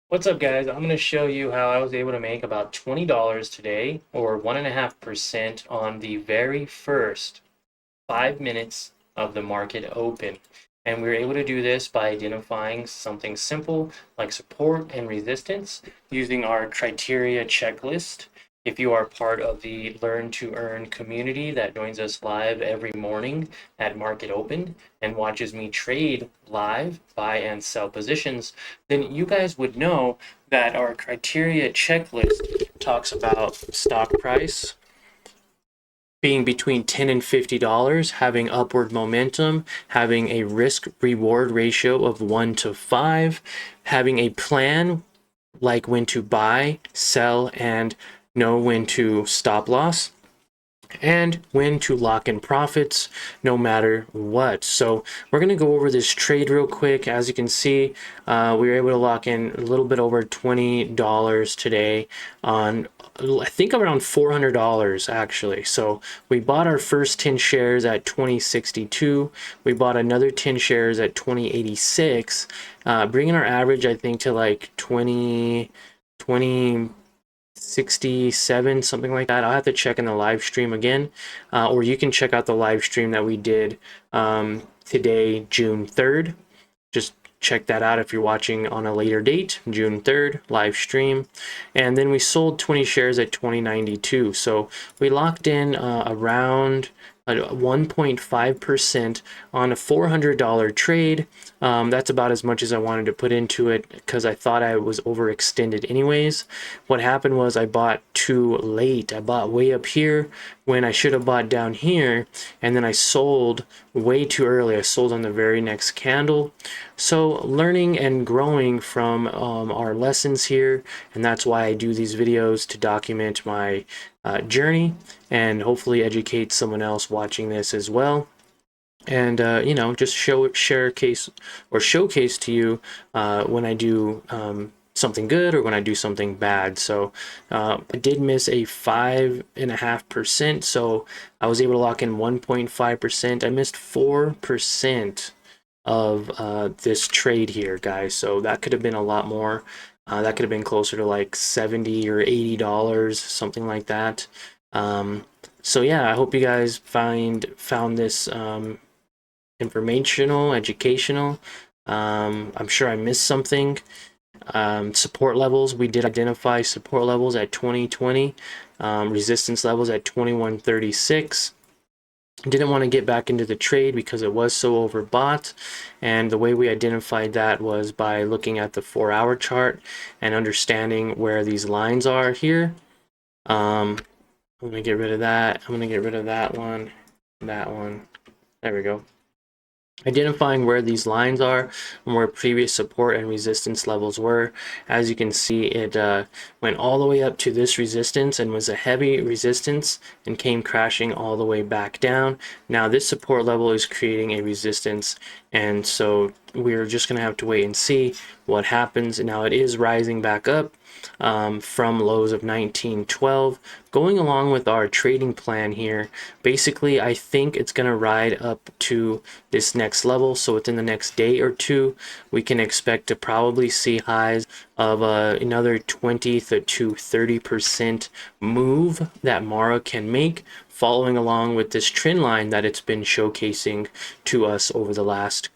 What's up, guys? I'm going to show you how I was able to make about $20 today, or 1.5% on the very first 5 minutes of the market open. And we were able to do this by identifying something simple like support and resistance using our criteria checklist. If you are part of the Learn to Earn community that joins us live every morning at market open and watches me trade live, buy and sell positions, then you guys would know that our criteria checklist talks about stock price being between $10 and $50, having upward momentum, having a risk reward ratio of 1 to 5, having a plan like when to buy, sell, and know when to stop loss, and when to lock in profits no matter what. So we're going to go over this trade real quick. As you can see, we were able to lock in a little bit over $20 today on, I think, around $400 actually. So we bought our first 10 shares at 20.62. We bought another 10 shares at 20.86, bringing our average, I think, to like 20.67, something like that. I'll have to check in the live stream again, or you can check out the live stream that we did today, June 3rd. Just check that out if you're watching on a later date, June 3rd, live stream. And then we sold 20 shares at 20.92. So we locked in around 1.5% on a $400 trade. That's about as much as I wanted to put into it because I thought I was overextended anyways. What happened was I bought too late. I bought way up here when I should have bought down here, and then I sold way too early. I sold on the very next candle. So learning and growing from our lessons here, and that's why I do these videos, to document my journey and hopefully educate someone else watching this as well. And just showcase to you when I do something good or when I do something bad. So I did miss a 5.5%, so I was able to lock in 1.5%. I missed 4% of this trade here, guys. So that could have been a lot more. That could have been closer to like $70 or $80, something like that. So yeah, I hope you guys found this informational, educational. I'm sure I missed something. Support levels, we did identify support levels at 2020, resistance levels at 2136. Didn't want to get back into the trade because it was so overbought, and the way we identified that was by looking at the 4-hour chart and understanding where these lines are here. I'm going to get rid of that. I'm going to get rid of that one. There we go. Identifying where these lines are and where previous support and resistance levels were. As you can see, it went all the way up to this resistance and was a heavy resistance and came crashing all the way back down. Now this support level is creating a resistance, and so we're just going to have to wait and see what happens. Now it is rising back up from lows of 1912. Going along with our trading plan here, basically I think it's going to ride up to this next level. So within the next day or two, we can expect to probably see highs of another 20 to 30% move that Mara can make, following along with this trend line that it's been showcasing to us over the last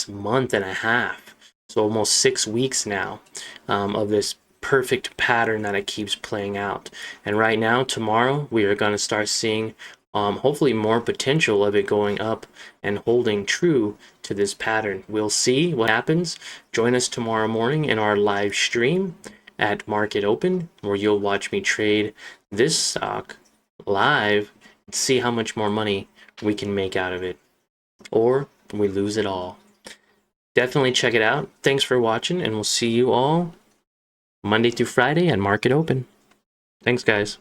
month and a half. So almost 6 weeks now of this perfect pattern that it keeps playing out. And right now, tomorrow, we are going to start seeing hopefully more potential of it going up and holding true to this pattern. We'll see what happens. Join us tomorrow morning in our live stream at Market Open, where you'll watch me trade this stock live and see how much more money we can make out of it, or we lose it all. Definitely check it out. Thanks for watching, and we'll see you all Monday through Friday at Market Open. Thanks, guys.